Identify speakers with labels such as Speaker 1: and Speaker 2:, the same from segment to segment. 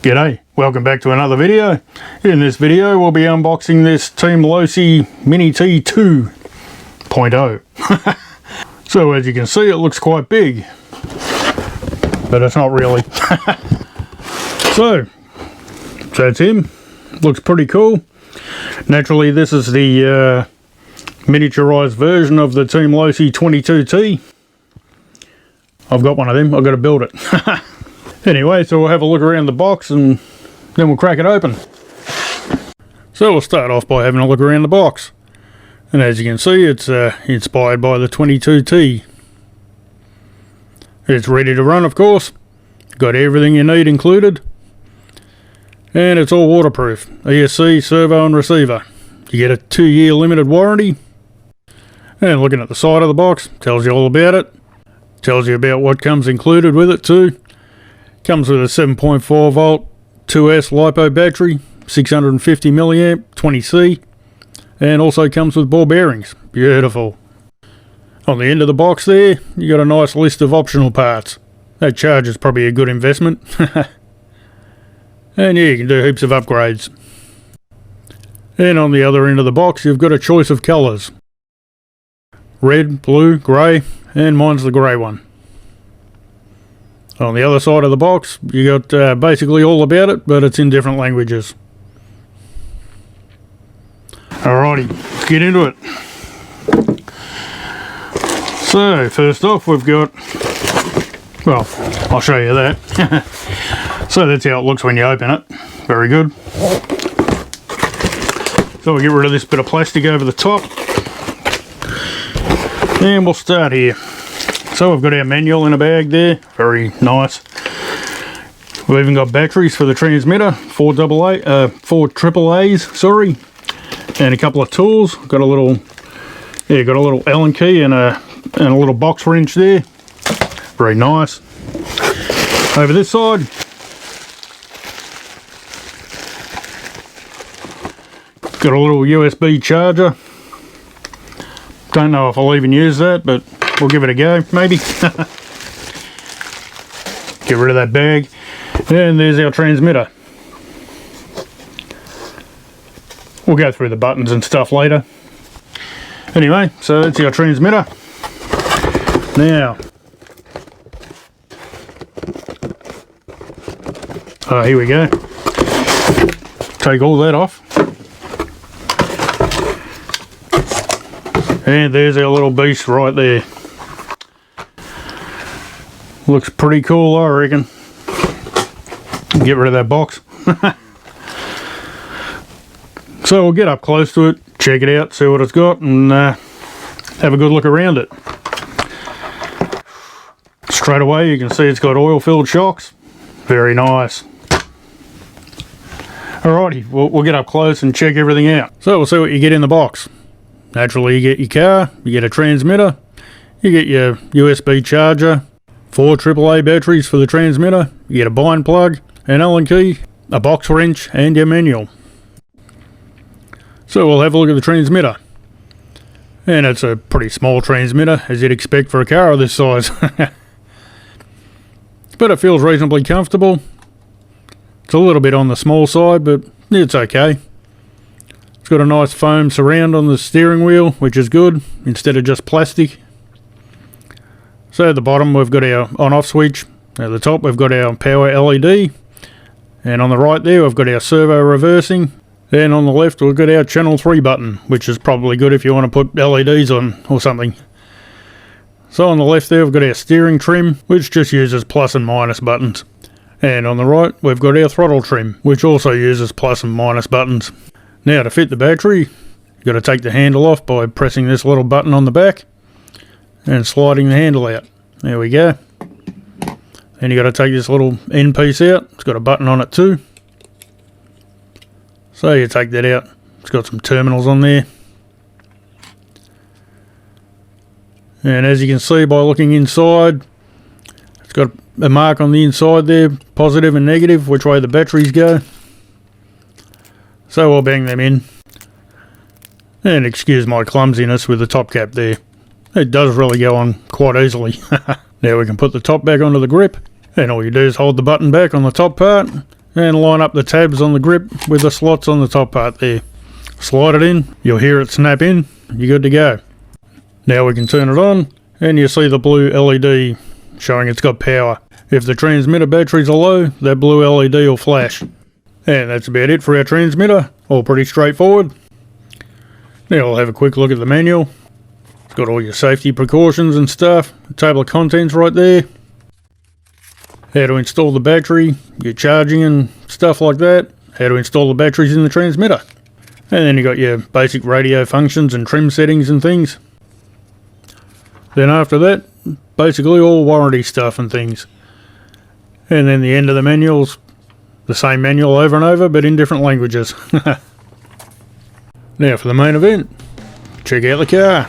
Speaker 1: G'day, welcome back to another video. In this video we'll be unboxing this Team Losi Mini-T 2.0. So as you can see, it looks quite big, but it's not really. So that's him. Looks pretty cool. Naturally this is the miniaturized version of the Team Losi 22T. I've got one of them, I've got to build it. Anyway, so we'll have a look around the box and then we'll crack it open. So we'll start off by having a look around the box. And as you can see, it's inspired by the 22T. It's ready to run, of course. Got everything you need included. And it's all waterproof. ESC, servo and receiver. You get a 2-year limited warranty. And looking at the side of the box, tells you all about it. Tells you about what comes included with it too. Comes with a 7.4 volt 2S LiPo battery, 650 milliamp, 20C, and also comes with ball bearings. Beautiful. On the end of the box there, you got a nice list of optional parts. That charge is probably a good investment. And yeah, you can do heaps of upgrades. And on the other end of the box, you've got a choice of colours. Red, blue, grey, and mine's the grey one. On the other side of the box, you got basically all about it, but it's in different languages. Alrighty, let's get into it. So, first off, we've got, well, I'll show you that. So that's how it looks when you open it. Very good. So we'll get rid of this bit of plastic over the top. And we'll start here. So we've got our manual in a bag there, very nice. We've even got batteries for the transmitter, four AAAs, sorry, and a couple of tools. Got a little, got a little Allen key and a little box wrench there, very nice. Over this side, got a little USB charger. Don't know if I'll even use that, but we'll give it a go, maybe. Get rid of that bag. And there's our transmitter. We'll go through the buttons and stuff later. Anyway, so that's our transmitter. Now, here we go. Take all that off. And there's our little beast right there. Looks pretty cool, I reckon. Get rid of that box. So we'll get up close to it, check it out, see what it's got, and have a good look around it. Straight away you can see it's got oil-filled shocks. Very nice. Alrighty, we'll get up close and check everything out. So we'll see what you get in the box. Naturally, you get your car, you get a transmitter, you get your USB charger, 4 AAA batteries for the transmitter, you get a bind plug, an Allen key, a box wrench, and your manual. So we'll have a look at the transmitter. And it's a pretty small transmitter, as you'd expect for a car of this size. But it feels reasonably comfortable. It's a little bit on the small side, but it's okay. It's got a nice foam surround on the steering wheel, which is good, instead of just plastic. So at the bottom we've got our on-off switch. At the top we've got our power LED. And on the right there we've got our servo reversing. And on the left we've got our channel 3 button, which is probably good if you want to put LEDs on or something. So on the left there we've got our steering trim, which just uses plus and minus buttons. And on the right we've got our throttle trim, which also uses plus and minus buttons. Now to fit the battery, you've got to take the handle off by pressing this little button on the back and sliding the handle out. There we go. Then you've got to take this little end piece out. It's got a button on it too. So you take that out. It's got some terminals on there. And as you can see by looking inside, it's got a mark on the inside there, positive and negative, which way the batteries go. So we'll bang them in. And excuse my clumsiness with the top cap there. It does really go on quite easily. Now we can put the top back onto the grip, and all you do is hold the button back on the top part, and line up the tabs on the grip with the slots on the top part there. Slide it in, you'll hear it snap in, you're good to go. Now we can turn it on and you see the blue LED showing it's got power. If the transmitter batteries are low, that blue LED will flash. And that's about it for our transmitter, all pretty straightforward. Now we'll have a quick look at the manual. It's got all your safety precautions and stuff, the table of contents right there. How to install the battery, your charging and stuff like that. How to install the batteries in the transmitter. And then you got your basic radio functions and trim settings and things. Then after that, basically all warranty stuff and things. And then the end of the manual's the same manual over and over, but in different languages. Now for the main event, check out the car.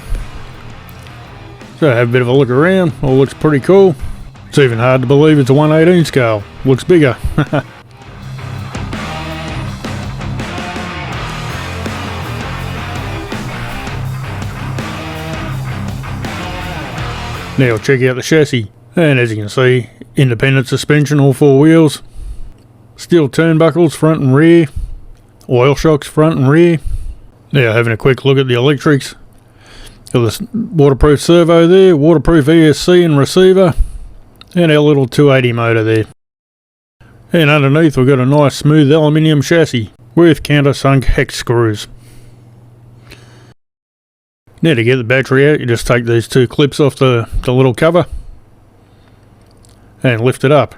Speaker 1: So have a bit of a look around, all looks pretty cool. It's even hard to believe it's a 1/18 scale, looks bigger. Now check out the chassis, and as you can see, independent suspension, all four wheels, steel turnbuckles front and rear, oil shocks front and rear. Now having a quick look at the electrics, got this waterproof servo there, waterproof ESC and receiver, and our little 280 motor there. And underneath we've got a nice smooth aluminium chassis with countersunk hex screws. Now to get the battery out, you just take these two clips off the little cover and lift it up.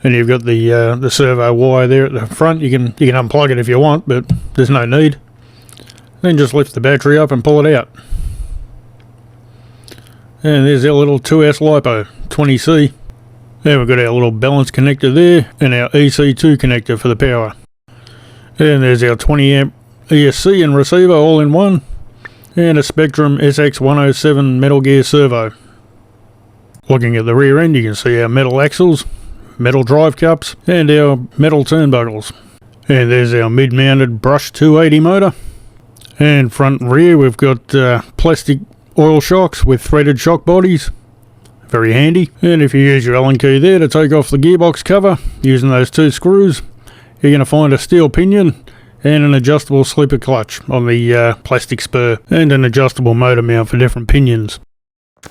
Speaker 1: And you've got the servo wire there at the front. You can unplug it if you want, but there's no need. Then just lift the battery up and pull it out. And there's our little 2S LiPo 20C. Then we've got our little balance connector there and our EC2 connector for the power. And there's our 20 amp ESC and receiver all in one. And a Spectrum SX107 metal gear servo. Looking at the rear end, you can see our metal axles, metal drive cups, and our metal turnbuckles. And there's our mid-mounted brush 280 motor. And front and rear we've got plastic oil shocks with threaded shock bodies. Very handy. And if you use your Allen key there to take off the gearbox cover, using those two screws, you're going to find a steel pinion and an adjustable slipper clutch on the plastic spur, and an adjustable motor mount for different pinions.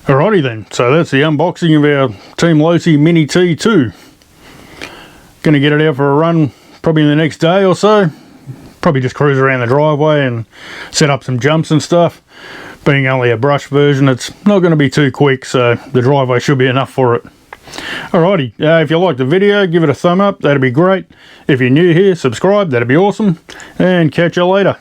Speaker 1: Alrighty then, so that's the unboxing of our Team Losi Mini-T 2. Gonna get it out for a run probably in the next day or so. Probably just cruise around the driveway and set up some jumps and stuff. Being only a brush version, it's not going to be too quick, so the driveway should be enough for it. Alrighty, if you liked the video, give it a thumb up, that'd be great. If you're new here, subscribe, that'd be awesome. And catch you later.